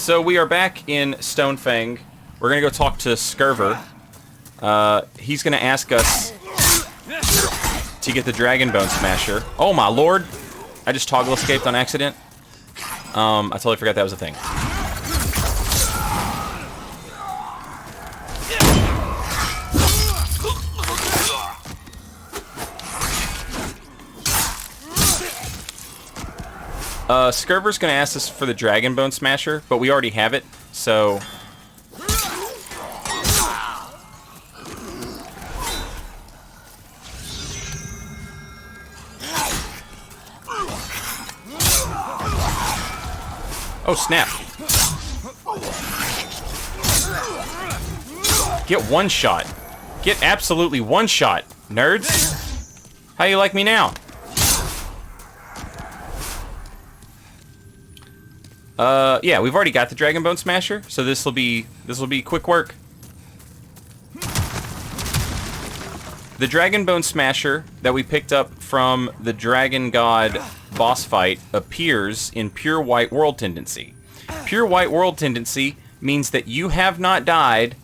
So we are back in Stonefang. We're gonna go talk to Scurver. He's gonna ask us to get the Dragon Bone Smasher. Oh my lord! I just toggle escaped on accident. I totally forgot that was a thing. Scurver's gonna ask us for the Dragon Bone Smasher, but we already have it, so... Oh, snap. Get one shot. Get absolutely one shot, nerds. How you like me now? Yeah, we've already got the Dragon Bone Smasher, so this will be quick work. The Dragon Bone Smasher that we picked up from the Dragon God boss fight appears in Pure White World Tendency. Pure White World Tendency means that you have not died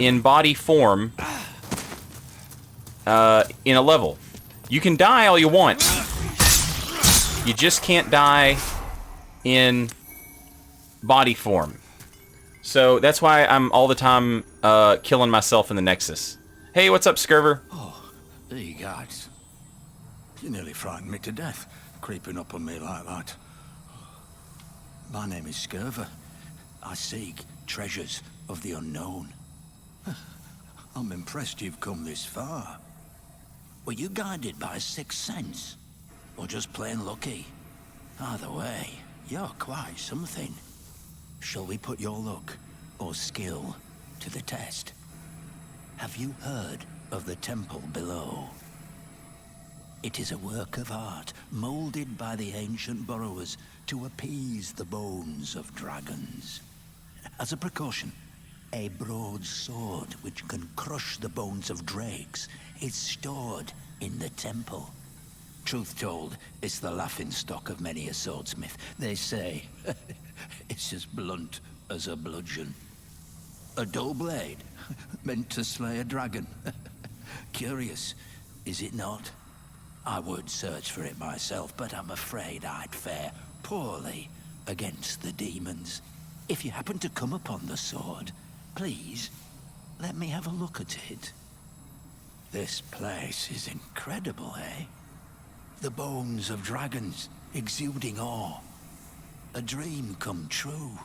in body form in a level. You can die all you want. You just can't die in body form. So that's why I'm all the time killing myself in the Nexus. Hey, what's up, Scurver? Oh, there you guys. You nearly frightened me to death, creeping up on me like that. My name is Scurver. I seek treasures of the unknown. I'm impressed you've come this far. Were you guided by a sixth sense? Or just plain lucky? Either way, you're quite something. Shall we put your luck or skill to the test? Have you heard of the temple below? It is a work of art molded by the ancient burrowers to appease the bones of dragons. As a precaution, a broadsword which can crush the bones of drakes is stored in the temple. Truth told, it's the laughingstock of many a swordsmith. They say it's as blunt as a bludgeon. A dull blade, meant to slay a dragon. Curious, is it not? I would search for it myself, but I'm afraid I'd fare poorly against the demons. If you happen to come upon the sword, please, let me have a look at it. This place is incredible, eh? The bones of dragons, exuding awe. A dream come true.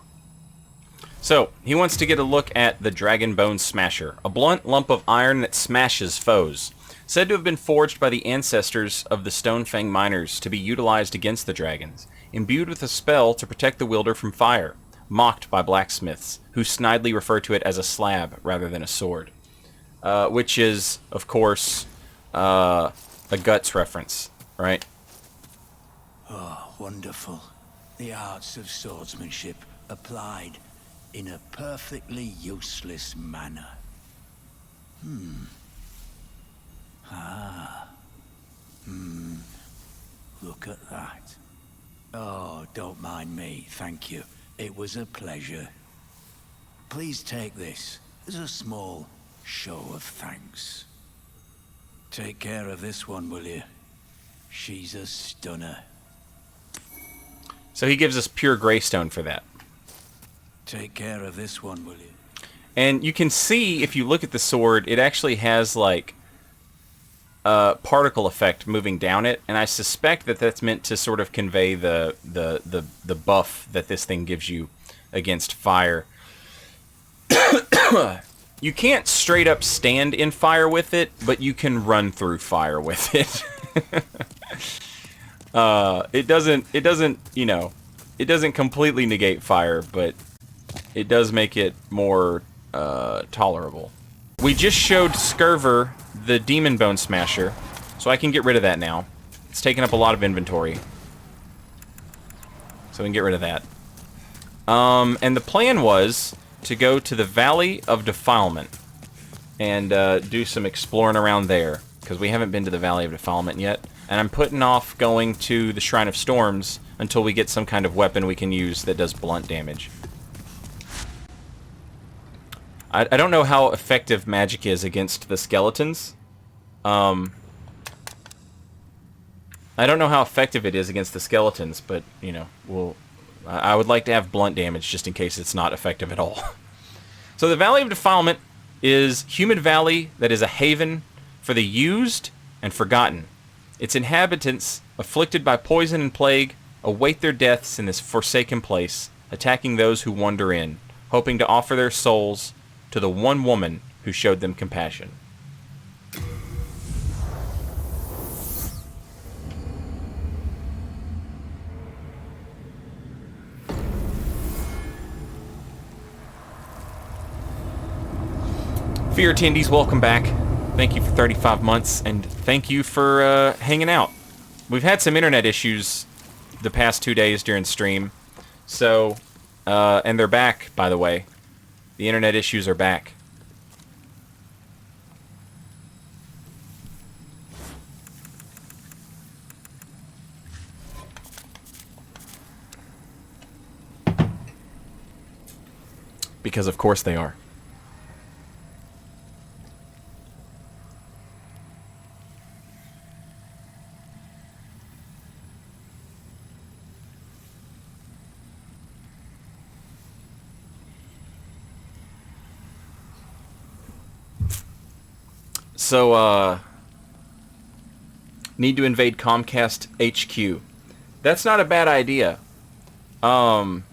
So, he wants to get a look at the Dragon Bone Smasher, a blunt lump of iron that smashes foes. Said to have been forged by the ancestors of the Stonefang miners to be utilized against the dragons, imbued with a spell to protect the wielder from fire, mocked by blacksmiths, who snidely refer to it as a slab rather than a sword. Which is, of course, a Guts reference, right? Oh, wonderful. The arts of swordsmanship applied in a perfectly useless manner. Look at that. Oh, don't mind me, thank you. It was a pleasure. Please take this as a small show of thanks. Take care of this one, will you? She's a stunner. So he gives us pure greystone for that. Take care of this one, will you? And you can see, if you look at the sword, it actually has, like, a particle effect moving down it, and I suspect that that's meant to sort of convey the buff that this thing gives you against fire. You can't straight up stand in fire with it, but you can run through fire with it. It doesn't, you know, it doesn't completely negate fire, but it does make it more tolerable. We just showed Scurver the Demon Bone Smasher, so I can get rid of that now. It's taking up a lot of inventory. So we can get rid of that. And the plan was to go to the Valley of Defilement and do some exploring around there, because we haven't been to the Valley of Defilement yet. And I'm putting off going to the Shrine of Storms until we get some kind of weapon we can use that does blunt damage. I don't know how effective magic is against the skeletons. I don't know how effective it is against the skeletons, but, you know, I would like to have blunt damage just in case it's not effective at all. So the Valley of Defilement is humid valley that is a haven for the used and forgotten. Its inhabitants, afflicted by poison and plague, await their deaths in this forsaken place, attacking those who wander in, hoping to offer their souls to the one woman who showed them compassion. Fear attendees, welcome back. Thank you for 35 months, and thank you for hanging out. We've had some internet issues the past 2 days during stream, so, and they're back, by the way. The internet issues are back. Because of course they are. So, need to invade Comcast HQ. That's not a bad idea. A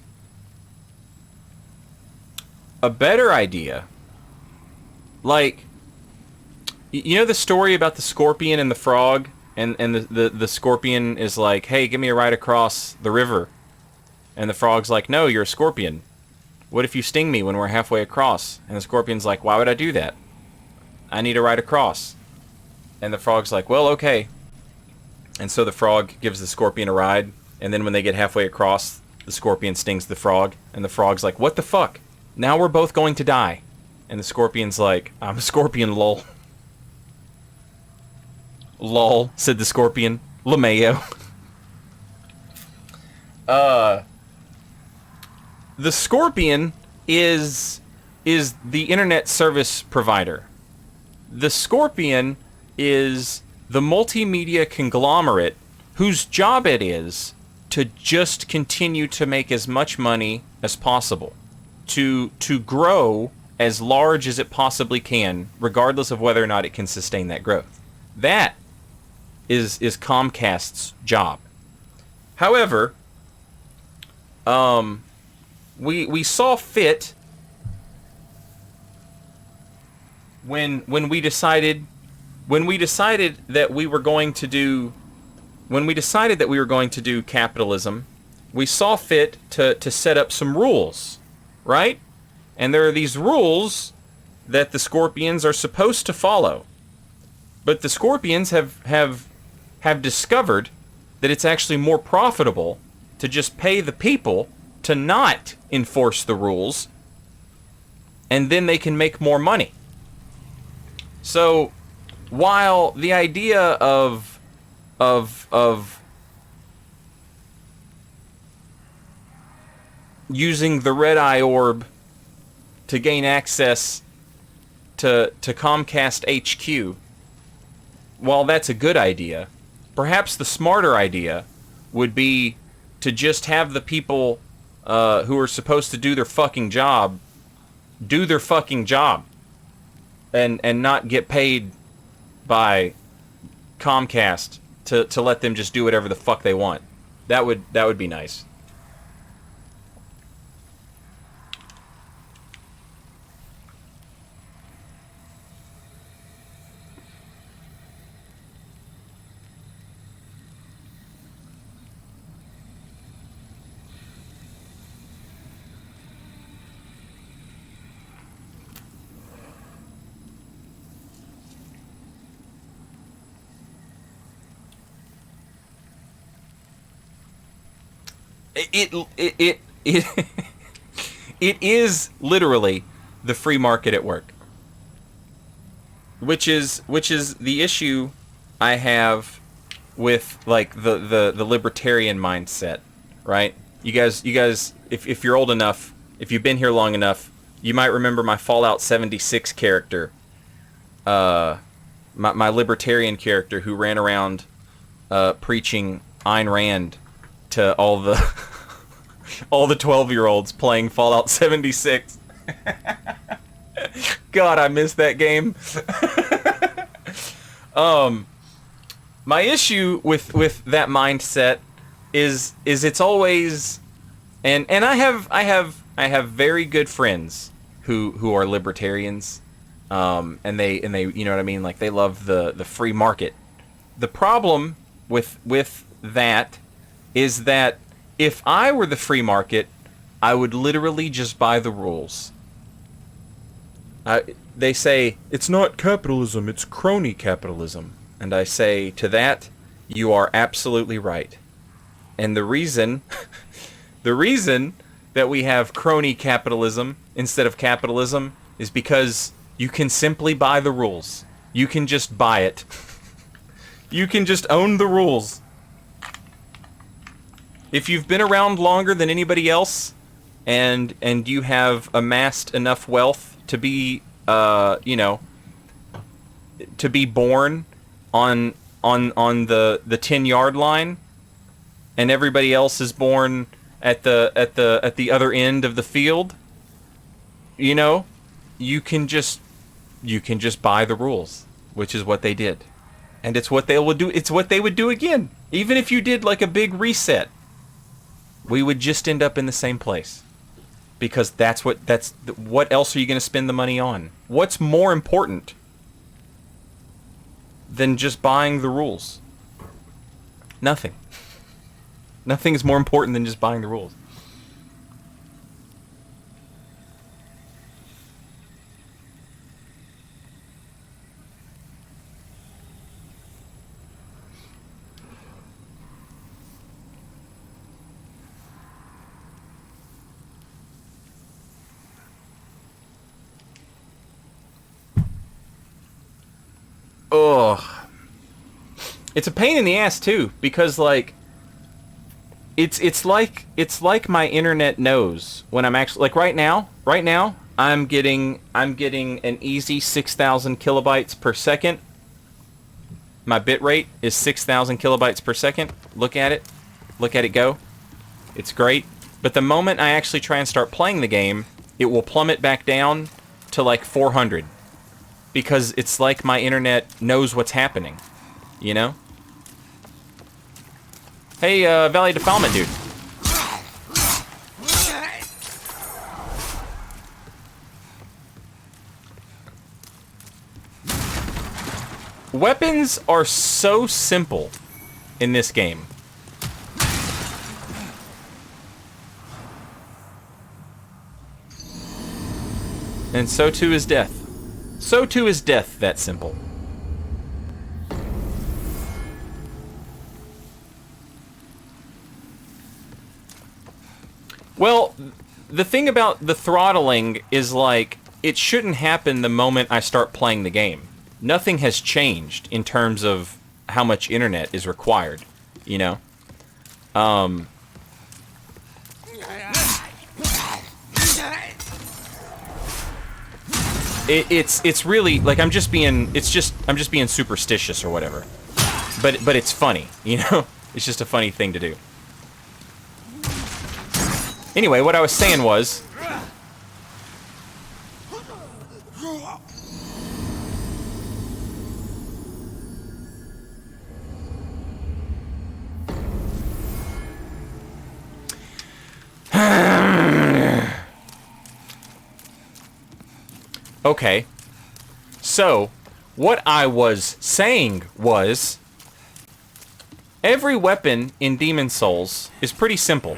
better idea, like, you know the story about the scorpion and the frog? And the scorpion is like, hey, give me a ride across the river. And the frog's like, no, you're a scorpion. What if you sting me when we're halfway across? And the scorpion's like, why would I do that? I need a ride across. And the frog's like, well, okay. And so the frog gives the scorpion a ride, and then when they get halfway across, the scorpion stings the frog, and the frog's like, what the fuck? Now we're both going to die. And the scorpion's like, I'm a scorpion, lol. Lol, said the scorpion. LeMayo. The scorpion is the internet service provider. The scorpion is the multimedia conglomerate whose job it is to just continue to make as much money as possible. To grow as large as it possibly can, regardless of whether or not it can sustain that growth. That is Comcast's job. However, we saw fit when we decided that we were going to do capitalism, we saw fit to set up some rules, right? And there are these rules that the scorpions are supposed to follow. But the scorpions have discovered that it's actually more profitable to just pay the people to not enforce the rules, and then they can make more money. So, while the idea of using the red eye orb to gain access to Comcast HQ, while that's a good idea, perhaps the smarter idea would be to just have the people who are supposed to do their fucking job do their fucking job. And not get paid by Comcast to let them just do whatever the fuck they want. That would be nice. It is literally the free market at work, which is the issue I have with like the libertarian mindset, right? You guys, if you're old enough, if you've been here long enough, You might remember my Fallout 76 character. My libertarian character who ran around preaching Ayn Rand to all the all the 12-year-olds playing Fallout 76. God, I miss that game. My issue with that mindset is it's always, and I have very good friends who are libertarians, and they you know what I mean, like they love the free market. The problem with that is that if I were the free market, I would literally just buy the rules. They say, it's not capitalism, it's crony capitalism. And I say, to that, you are absolutely right. And the reason, the reason that we have crony capitalism instead of capitalism is because you can simply buy the rules. You can just buy it. You can just own the rules. If you've been around longer than anybody else, and you have amassed enough wealth to be, you know, to be born on the 10-yard line, and everybody else is born at the other end of the field, you know, you can just buy the rules, which is what they did, and it's what they will do. It's what they would do again, even if you did like a big reset. We would just end up in the same place. Because what else are you going to spend the money on? What's more important than just buying the rules? Nothing. Nothing is more important than just buying the rules. Ugh. It's a pain in the ass too, because like it's like my internet knows when I'm actually, like right now I'm getting an easy 6,000 kilobytes per second. My bit rate is 6,000 kilobytes per second. Look at it go. It's great. But the moment I actually try and start playing the game, it will plummet back down to like 400. Because it's like my internet knows what's happening, you know? Hey, Valley Defilement dude. Weapons are so simple in this game. And so too is death. So too is death that simple. Well, the thing about the throttling is like, it shouldn't happen the moment I start playing the game. Nothing has changed in terms of how much internet is required, you know? It's really like I'm just being superstitious or whatever, but it's funny, you know. It's just a funny thing to do. Anyway, what I was saying was, okay, so what I was saying was, every weapon in Demon's Souls is pretty simple.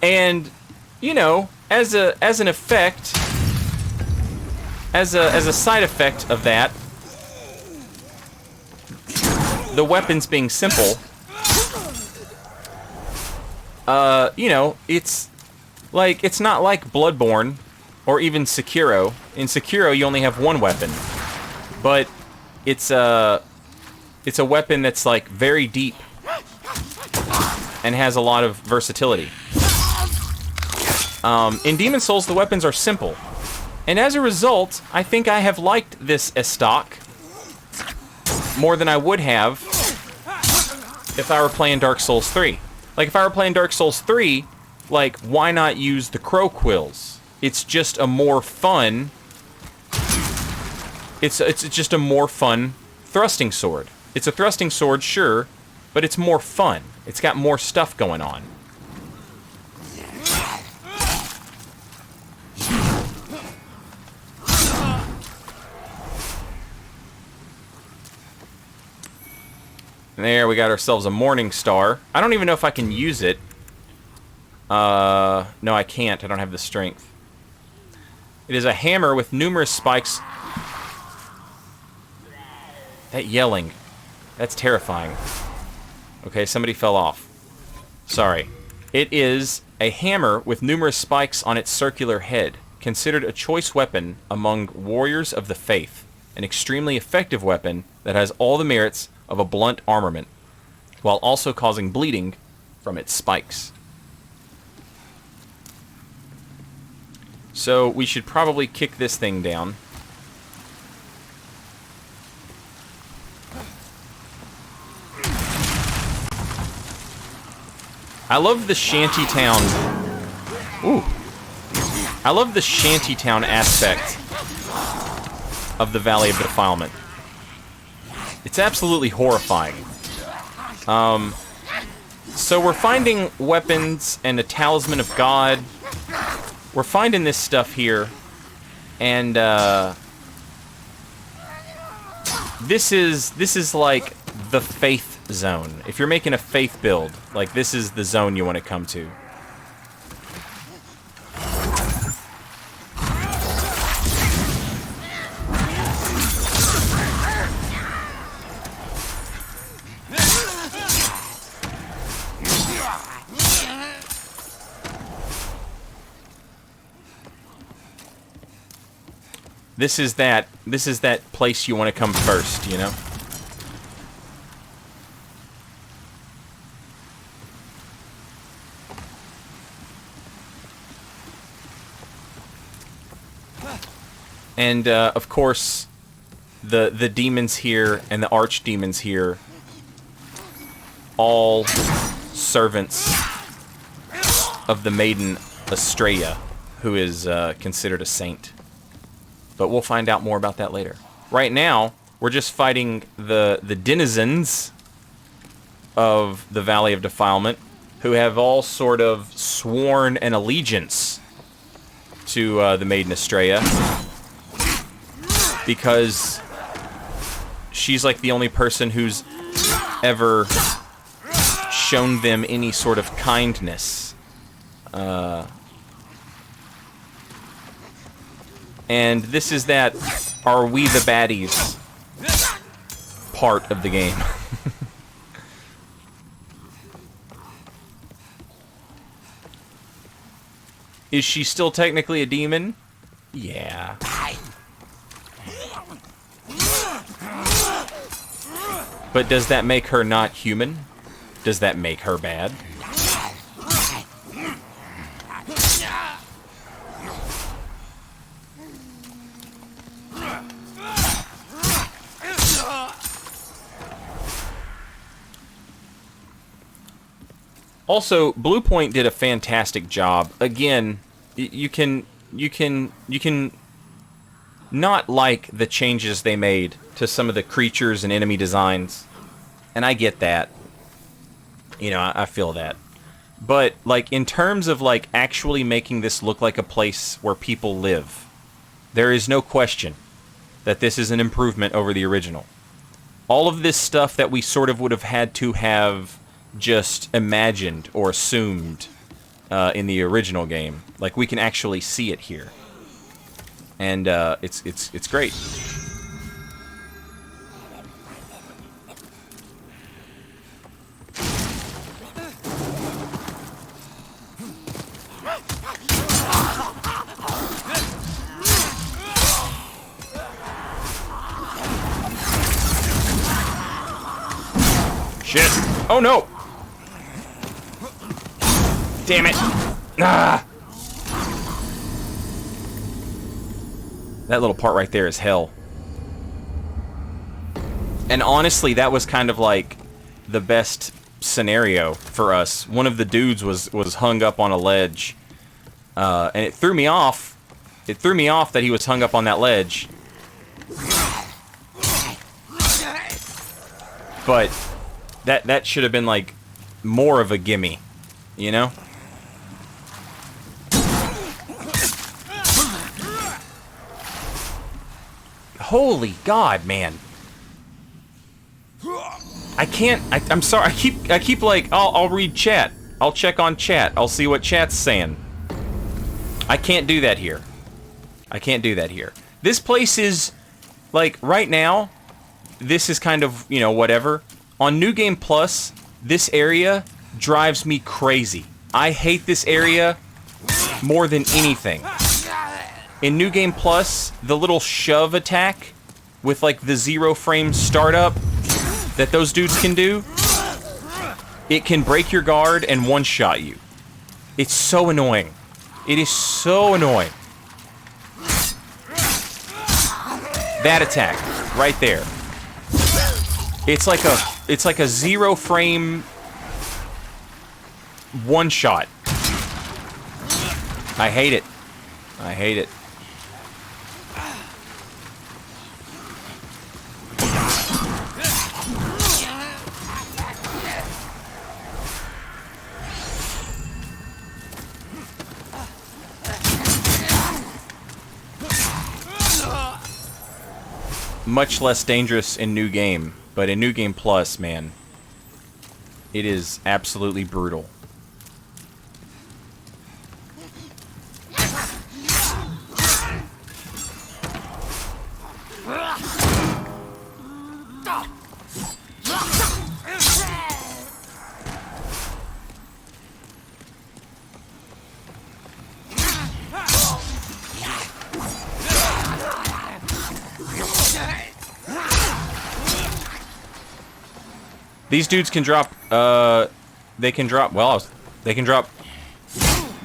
And you know, as an effect, as a side effect of that, the weapons being simple, you know, it's not like Bloodborne or even Sekiro. In Sekiro, you only have one weapon, but it's it's a weapon that's like very deep and has a lot of versatility. In Demon Souls, the weapons are simple. And as a result, I think I have liked this stock more than I would have if I were playing Dark Souls 3. Like, if I were playing Dark Souls 3, like, why not use the crow quills? It's just a more fun... It's just a more fun thrusting sword. It's a thrusting sword, sure, but it's more fun. It's got more stuff going on. There, we got ourselves a Morning Star. I don't even know if I can use it. No, I can't. I don't have the strength. It is a hammer with numerous spikes. That yelling. That's terrifying. Okay, somebody fell off. Sorry. It is a hammer with numerous spikes on its circular head. Considered a choice weapon among warriors of the faith. An extremely effective weapon that has all the merits of a blunt armament, while also causing bleeding from its spikes. So we should probably kick this thing down. I love the shantytown. Ooh. I love the shantytown aspect of the Valley of Defilement. It's absolutely horrifying. So we're finding weapons and a talisman of God. We're finding this stuff here, and this is like the faith zone. If you're making a faith build, like, this is the zone you want to come to. This is that place you want to come first, you know? And of course, the demons here and the archdemons here, all servants of the maiden Estrella, who is considered a saint. But we'll find out more about that later. Right now, we're just fighting the denizens of the Valley of Defilement, who have all sort of sworn an allegiance to the Maiden Estrella, because she's like the only person who's ever shown them any sort of kindness. And this is that "are we the baddies" part of the game. Is she still technically a demon? Yeah. But does that make her not human? Does that make her bad? Also, Bluepoint did a fantastic job. Again, you can not like the changes they made to some of the creatures and enemy designs, and I get that. You know, I feel that. But like, in terms of like actually making this look like a place where people live, there is no question that this is an improvement over the original. All of this stuff that we sort of would have had to have just imagined or assumed in the original game, like, we can actually see it here, and it's great. Shit. Oh, no. Damn it. Ah. That little part right there is hell. And honestly, that was kind of like the best scenario for us. One of the dudes was hung up on a ledge. And it threw me off. It threw me off that he was hung up on that ledge. But that should have been like more of a gimme, you know? Holy God, man. I can't, I'm sorry, I keep like, I'll read chat. I'll check on chat. I'll see what chat's saying. I can't do that here. I can't do that here. This place is, like, right now, this is kind of, you know, whatever. On New Game Plus, this area drives me crazy. I hate this area more than anything. In New Game Plus, the little shove attack with, like, the 0-frame startup that those dudes can do, it can break your guard and one-shot you. It's so annoying. It is so annoying. That attack, right there. It's like a 0-frame one-shot. I hate it. I hate it. Much less dangerous in New Game, but in New Game Plus, man, it is absolutely brutal. These dudes can drop, they can drop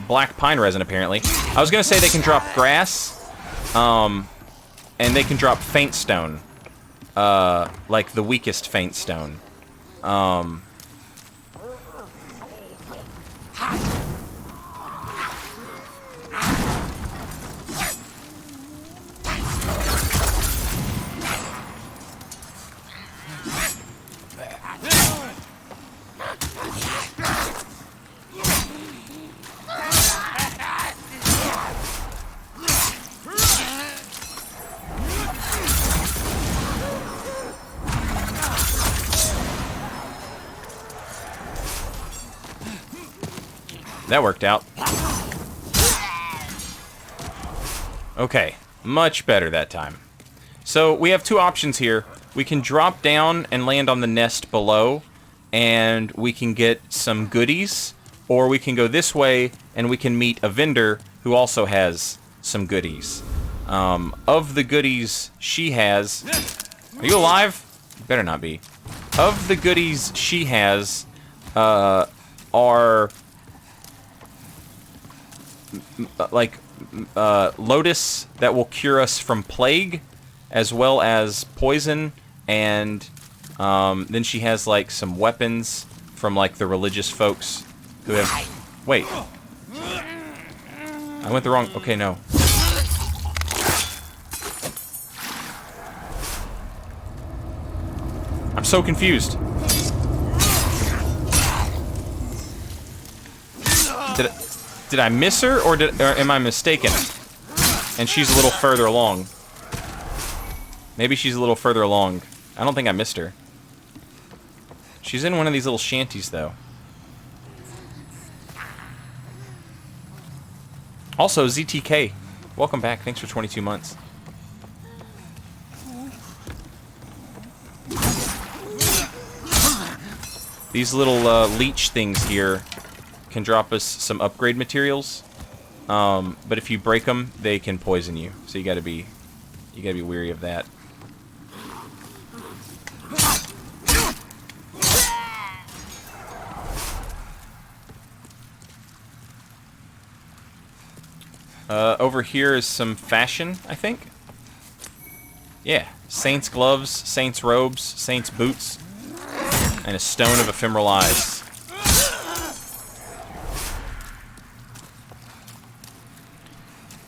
black pine resin, apparently. I was gonna say they can drop grass, and they can drop faint stone, like the weakest faint stone. That worked out. Okay, much better that time. So we have two options here. We can drop down and land on the nest below, and we can get some goodies, or we can go this way and we can meet a vendor who also has some goodies. Of the goodies she has... Are you alive? You better not be. Of the goodies she has, are... like lotus that will cure us from plague, as well as poison, and then she has like some weapons from like the religious folks who have... Wait. I went the wrong... Okay, no. I'm so confused. Did I miss her, or am I mistaken? And she's a little further along. Maybe she's a little further along. I don't think I missed her. She's in one of these little shanties, though. Also, ZTK, welcome back. Thanks for 22 months. These little leech things here can drop us some upgrade materials, but if you break them, they can poison you. So you gotta be weary of that. Over here is some fashion, I think. Yeah, saints' gloves, saints' robes, saints' boots, and a stone of ephemeral eyes.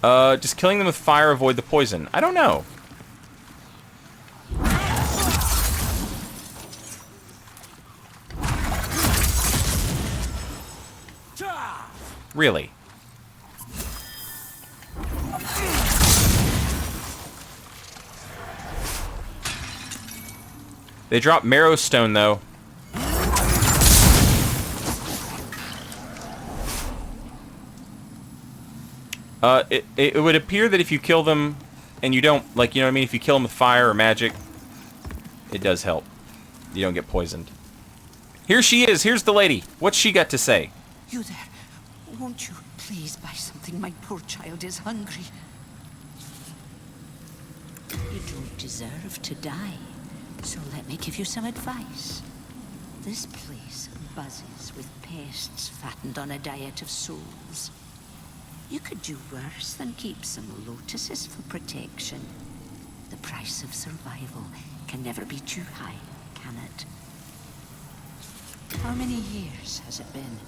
Does killing them with fire avoid the poison? I don't know. Really? They drop marrow stone, though. It would appear that if you kill them and you don't, like, you know what I mean? If you kill them with fire or magic, it does help. You don't get poisoned. Here she is. Here's the lady. What's she got to say? You there. Won't you please buy something? My poor child is hungry. You don't deserve to die. So let me give you some advice. This place buzzes with pests fattened on a diet of souls. You could do worse than keep some lotuses for protection. The price of survival can never be too high, can it? How many years has it been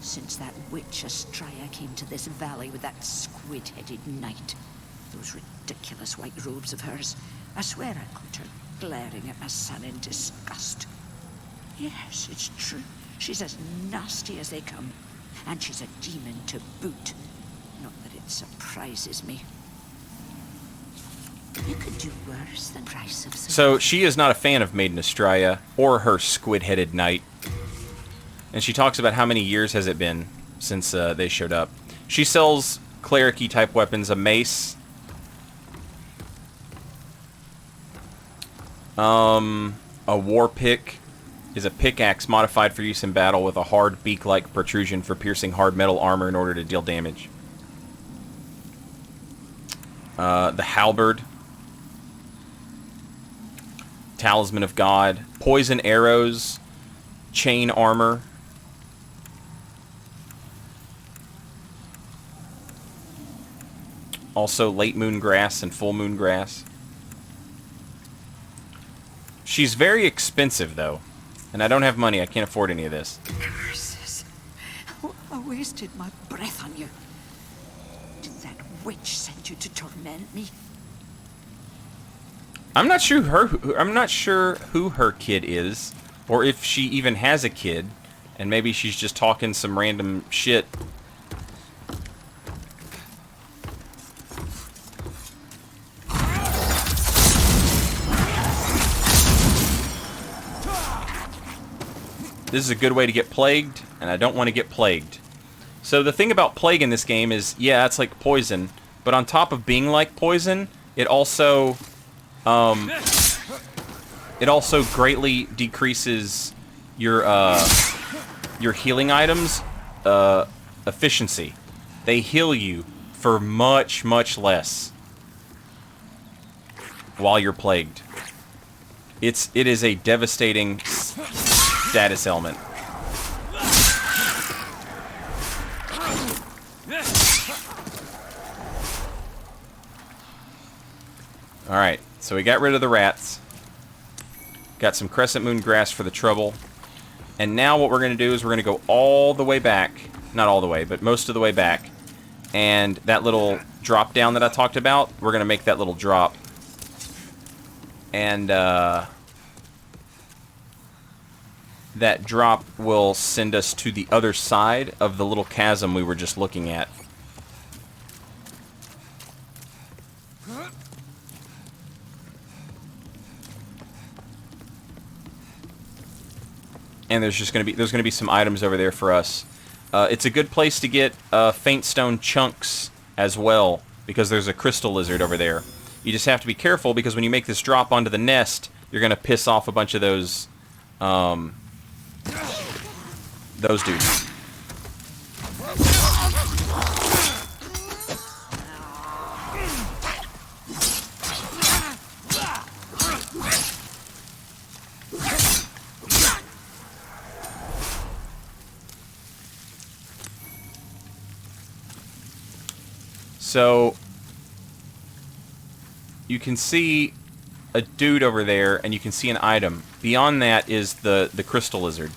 since that witch Astraea came to this valley with that squid-headed knight? Those ridiculous white robes of hers. I swear I caught her glaring at my son in disgust. Yes, it's true. She's as nasty as they come. And she's a demon to boot. Not that it surprises me. You could do worse than price of... So she is not a fan of Maiden Astraea or her squid-headed knight. And she talks about how many years has it been since they showed up. She sells cleric-y type weapons, a mace. A war pick is a pickaxe modified for use in battle with a hard beak-like protrusion for piercing hard metal armor in order to deal damage. The halberd. Talisman of God. Poison arrows. Chain armor. Also late moon grass and full moon grass. She's very expensive, though. And I don't have money. I can't afford any of this. Curses. I wasted my breath on you. Did that witch send you to torment me? I'm not sure who her kid is, or if she even has a kid, and maybe she's just talking some random shit. This is a good way to get plagued, and I don't want to get plagued. So the thing about plague in this game is, yeah, it's like poison, but on top of being like poison, it also greatly decreases your healing items efficiency. They heal you for much, much less while you're plagued. It is a devastating status element. Alright, so we got rid of the rats. Got some crescent moon grass for the trouble. And now what we're going to do is we're going to go all the way back. Not all the way, but most of the way back. And that little drop down that I talked about, we're going to make that little drop. And that drop will send us to the other side of the little chasm we were just looking at. And there's going to be some items over there for us. It's a good place to get faint stone chunks as well, because there's a crystal lizard over there. You just have to be careful, because when you make this drop onto the nest, you're going to piss off a bunch of those dudes. So you can see a dude over there, and you can see an item. Beyond that is the crystal lizard.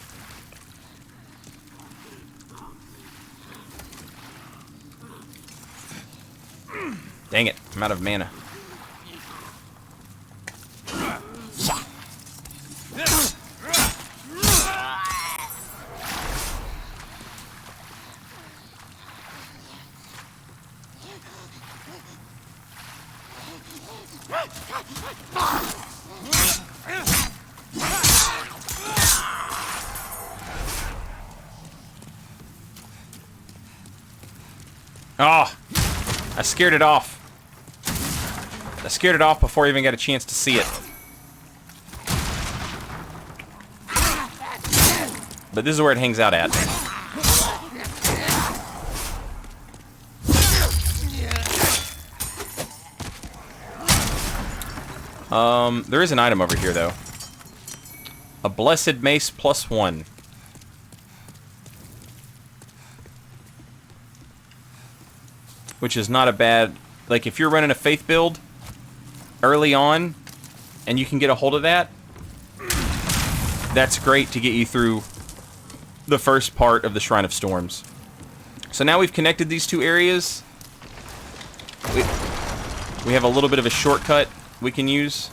Dang it, I'm out of mana. Oh, I scared it off. I scared it off before I even got a chance to see it. But this is where it hangs out at. There is an item over here, though. A Blessed Mace +1. Which is not a bad... Like, if you're running a faith build early on, and you can get a hold of that, that's great to get you through the first part of the Shrine of Storms. So now we've connected these two areas. We have a little bit of a shortcut we can use.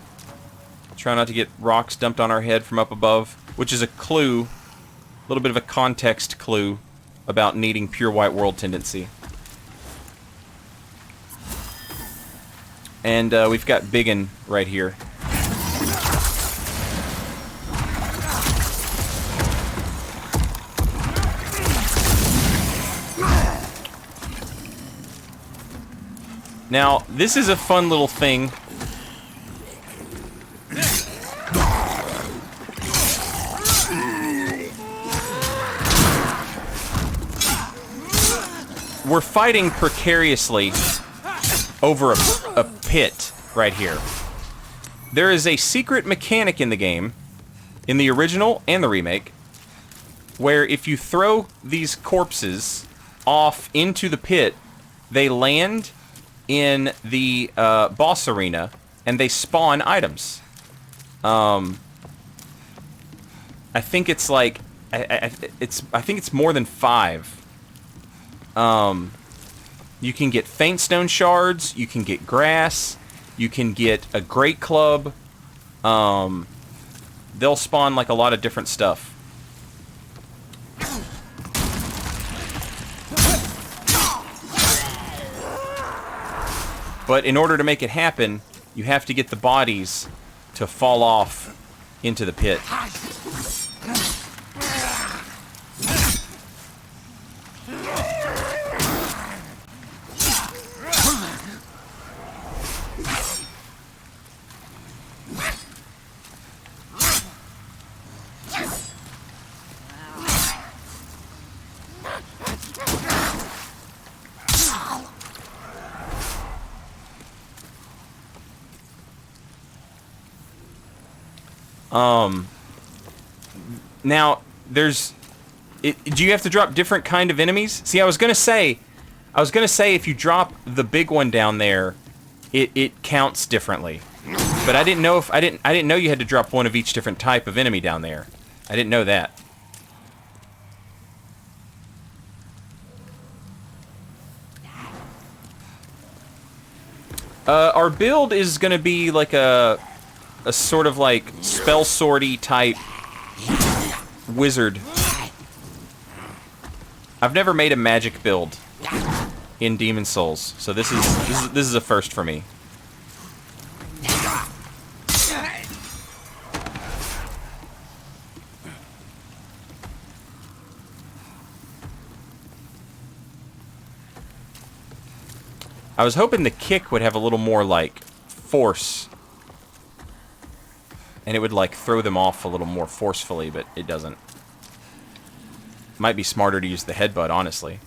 Try not to get rocks dumped on our head from up above, which is a clue, a little bit of a context clue about needing pure white world tendency. And we've got Biggin right here. Now, this is a fun little thing. We're fighting precariously over a pit right here. There is a secret mechanic in the game, in the original and the remake, where if you throw these corpses off into the pit, they land in the boss arena and they spawn items. I think it's like I think it's more than 5. You can get faint stone shards, you can get grass, you can get a great club. They'll spawn like a lot of different stuff. But in order to make it happen, you have to get the bodies to fall off into the pit. Now, there's... do you have to drop different kind of enemies? See, I was gonna say if you drop the big one down there, it counts differently. But I didn't know if... I didn't know you had to drop one of each different type of enemy down there. I didn't know that. Our build is gonna be like a sort of like spell sorty type wizard. I've never made a magic build in Demon Souls, so this is a first for me. I was hoping the kick would have a little more like force. And it would, like, throw them off a little more forcefully, but it doesn't. Might be smarter to use the headbutt, honestly.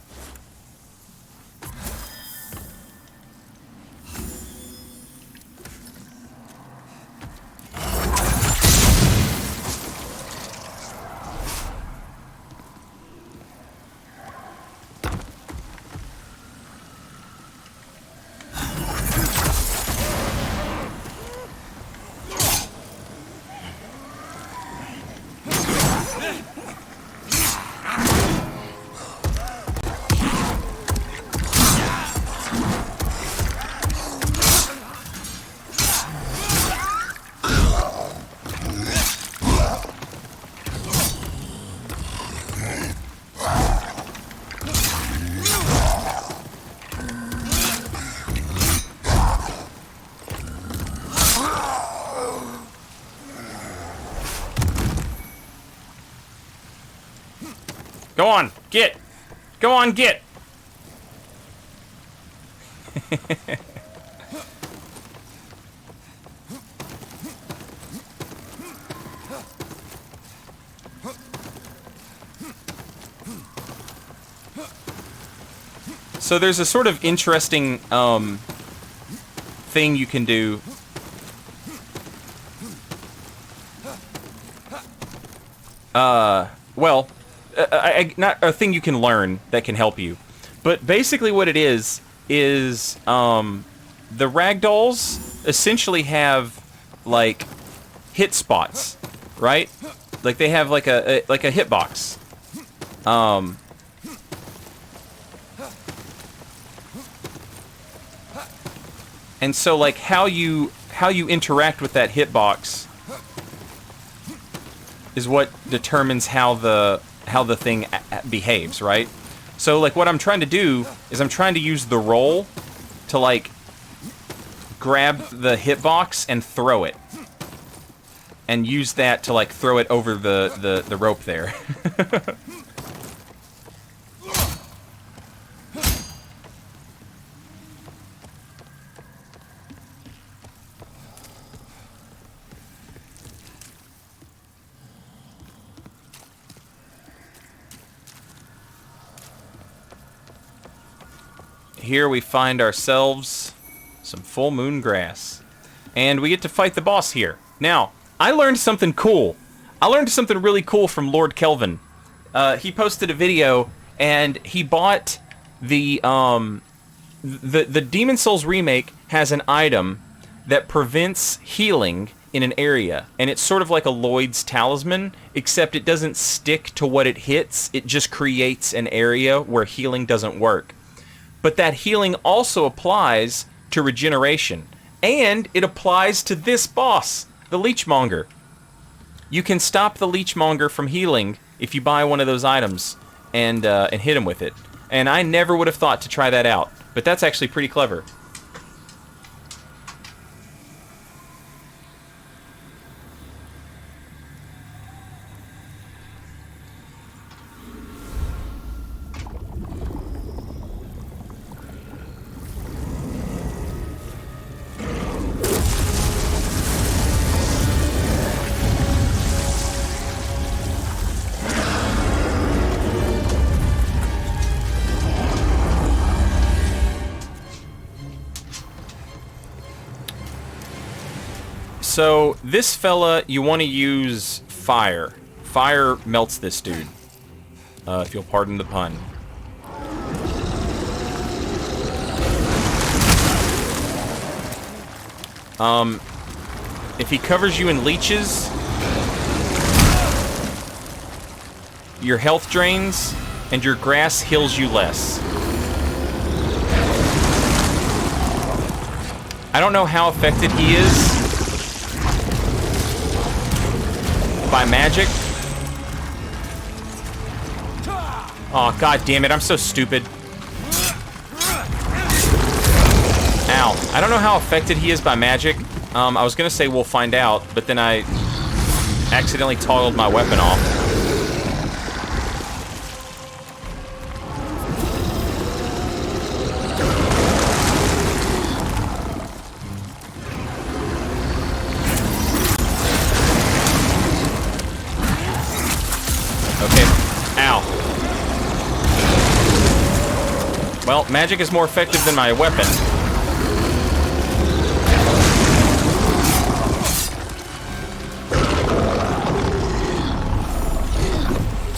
Go on, get! Go on, get! So there's a sort of interesting thing you can do. Well, not a thing you can learn that can help you, but basically what it is the ragdolls essentially have like hit spots, right? Like they have like a hitbox. And so like how you interact with that hitbox is what determines how the thing behaves, right? So like what I'm trying to do is I'm trying to use the roll to like grab the hitbox and throw it. And use that to like throw it over the rope there. Here we find ourselves some full moon grass. And we get to fight the boss here. Now, I learned something cool. I learned something really cool from Lord Kelvin. He posted a video and he bought the Demon Souls remake has an item that prevents healing in an area, and it's sort of like a Lloyd's talisman, except it doesn't stick to what it hits, it just creates an area where healing doesn't work. But that healing also applies to regeneration, and it applies to this boss, the Leechmonger. You can stop the Leechmonger from healing if you buy one of those items and hit him with it. And I never would have thought to try that out, but that's actually pretty clever. So, this fella, you want to use fire. Fire melts this dude. If you'll pardon the pun. If he covers you in leeches, your health drains, and your grass heals you less. I don't know how affected he is by magic. Oh, god damn it, I'm so stupid. Ow. I don't know how affected he is by magic. I was gonna say we'll find out, but then I accidentally toggled my weapon off. Well, magic is more effective than my weapon.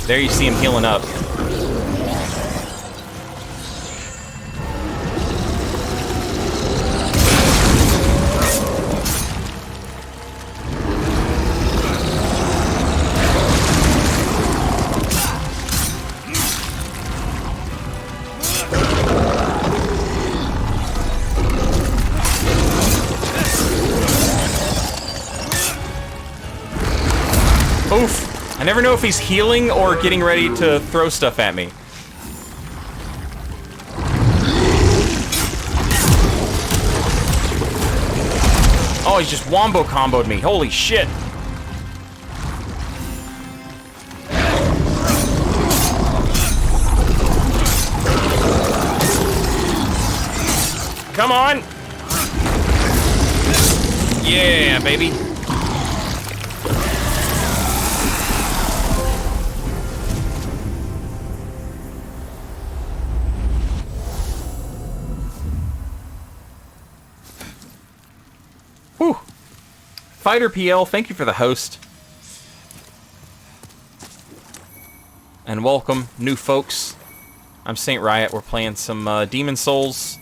There you see him healing up. never know if he's healing or getting ready to throw stuff at me. Oh, he's just wombo comboed me. Holy shit. Come on. Yeah, baby. Whew. Fighter PL, thank you for the host. And welcome, new folks. I'm Saint Riot. We're playing some Demon Souls.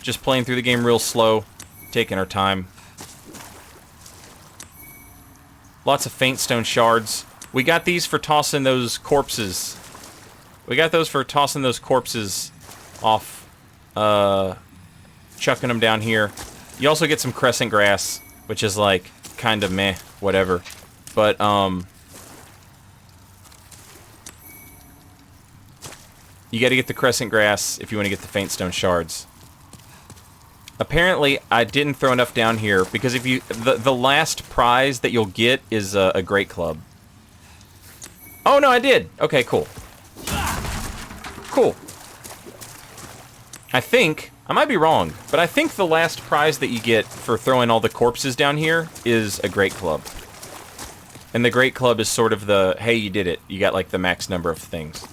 Just playing through the game real slow. Taking our time. Lots of faint stone shards. We got these for tossing those corpses. We got those for tossing those corpses off. Chucking them down here. You also get some crescent grass, which is like kind of meh, whatever. But you got to get the crescent grass if you want to get the faint stone shards. Apparently, I didn't throw enough down here because if you the last prize that you'll get is a great club. Oh no, I did. Okay, cool. Cool. I think I might be wrong, but I think the last prize that you get for throwing all the corpses down here is a great club. And the great club is sort of the hey, you did it. You got like the max number of things.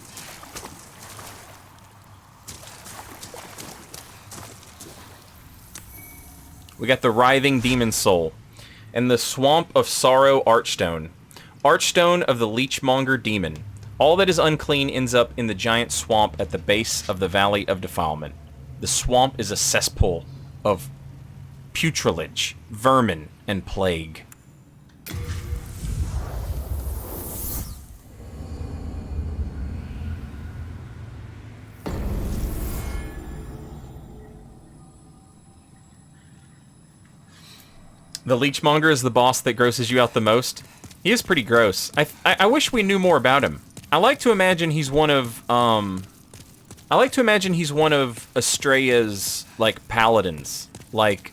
We got the Writhing Demon Soul, and the Swamp of Sorrow Archstone. Archstone of the Leechmonger Demon. All that is unclean ends up in the giant swamp at the base of the Valley of Defilement. The swamp is a cesspool of putrilage, vermin, and plague. The Leechmonger is the boss that grosses you out the most. He is pretty gross. I wish we knew more about him. I like to imagine he's one of Estrella's like paladins, like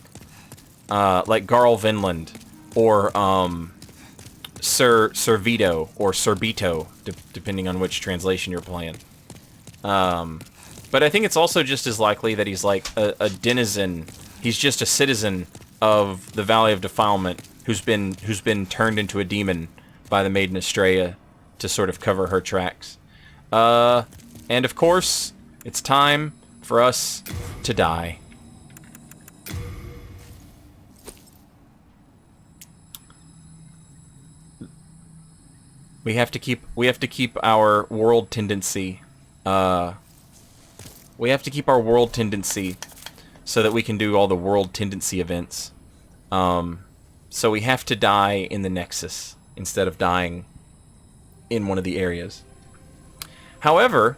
Garl Vinland, or Sir Vito or Sir Bito, depending on which translation you're playing. But I think it's also just as likely that he's like a denizen. He's just a citizen of the Valley of Defilement who's been turned into a demon by the Maiden Estrella to sort of cover her tracks. And of course, it's time for us to die. We have to keep our world tendency. We have to keep our world tendency so that we can do all the world tendency events. So we have to die in the Nexus instead of dying in one of the areas. However,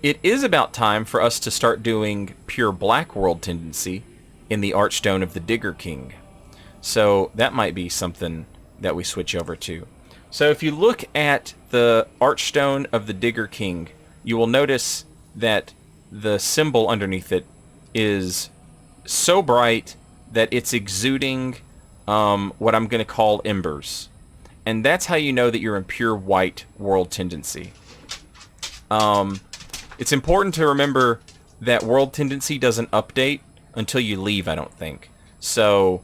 it is about time for us to start doing pure black world tendency in the Archstone of the Digger King. So that might be something that we switch over to. So if you look at the Archstone of the Digger King, you will notice that the symbol underneath it is so bright that it's exuding what I'm going to call embers. And that's how you know that you're in pure white world tendency. It's important to remember that world tendency doesn't update until you leave, I don't think. So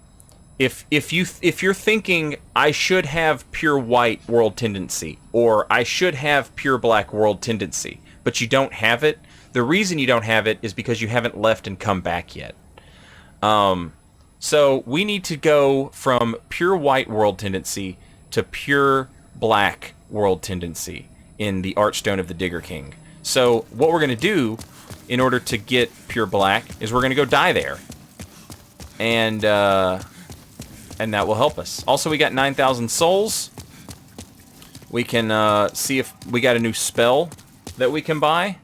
if you're thinking I should have pure white world tendency or I should have pure black world tendency, but you don't have it, the reason you don't have it is because you haven't left and come back yet. So we need to go from pure white world tendency to pure black world tendency in the Archstone of the Digger King. So what we're going to do in order to get pure black is we're going to go die there. And that will help us. Also, we got 9,000 souls. We can see if we got a new spell that we can buy.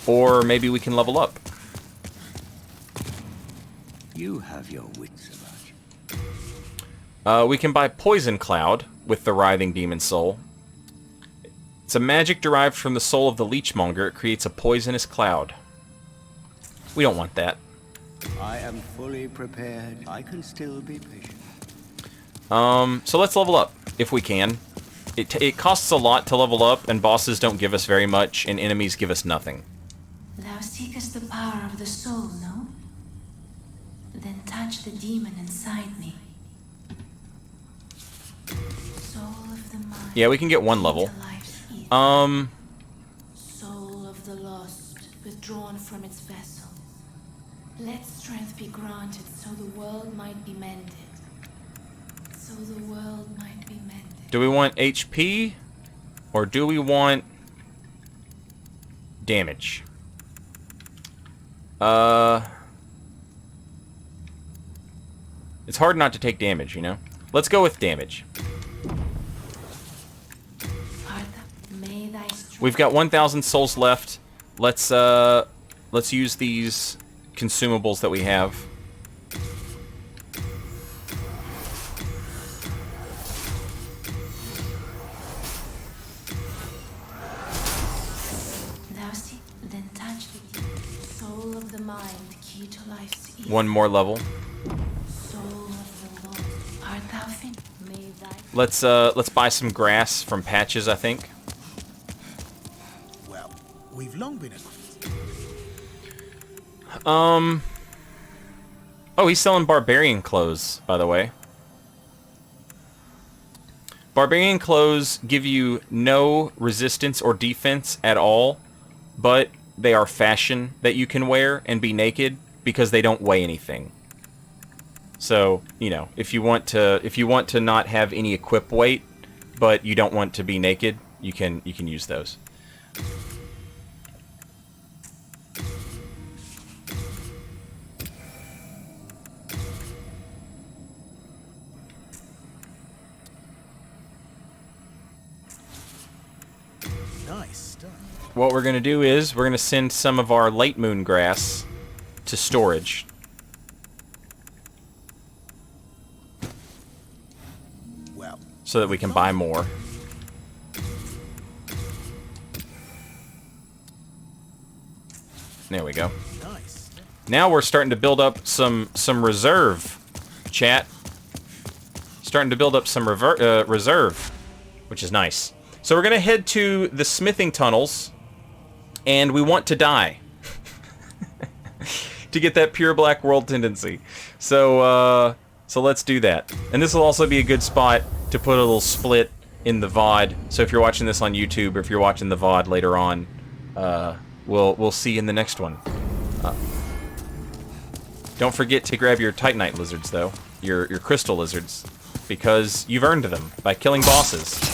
Or maybe we can level up. You have your wits about you. We can buy Poison Cloud with the Writhing Demon Soul. It's a magic derived from the soul of the leechmonger. It creates a poisonous cloud. We don't want that. I am fully prepared. I can still be patient. So let's level up, if we can. It costs a lot to level up, and bosses don't give us very much, and enemies give us nothing. Thou seekest the power of the soul, no? Then touch the demon inside me. Soul of the mind. Yeah, we can get one level. Soul of the lost, withdrawn from its vessel. Let strength be granted so the world might be mended. So the world might be mended. Do we want HP? Or do we want damage? It's hard not to take damage, you know? Let's go with damage. We've got 1,000 souls left. Let's use these consumables that we have. Then touch the soul of the mind, key to life's evil. One more level. Soul of the Lord, art thou fin? May thy... Let's buy some grass from Patches, I think. Well, we've long been Oh, he's selling barbarian clothes, by the way. Barbarian clothes give you no resistance or defense at all, but they are fashion that you can wear and be naked because they don't weigh anything. So, you know, if you want to not have any equip weight, but you don't want to be naked, you can use those. nice done. What we're going to do is we're going to send some of our late moon grass to storage. Well, so that we can buy more. There we go. nice. Now we're starting to build up some reserve, chat. Starting to build up some reserve, which is nice. So we're going to head to the smithing tunnels, and we want to die. To get that pure black world tendency. So let's do that. And this will also be a good spot to put a little split in the VOD. So if you're watching this on YouTube, or if you're watching the VOD later on, we'll see you in the next one. Don't forget to grab your Titanite lizards, though. Your crystal lizards. Because you've earned them by killing bosses.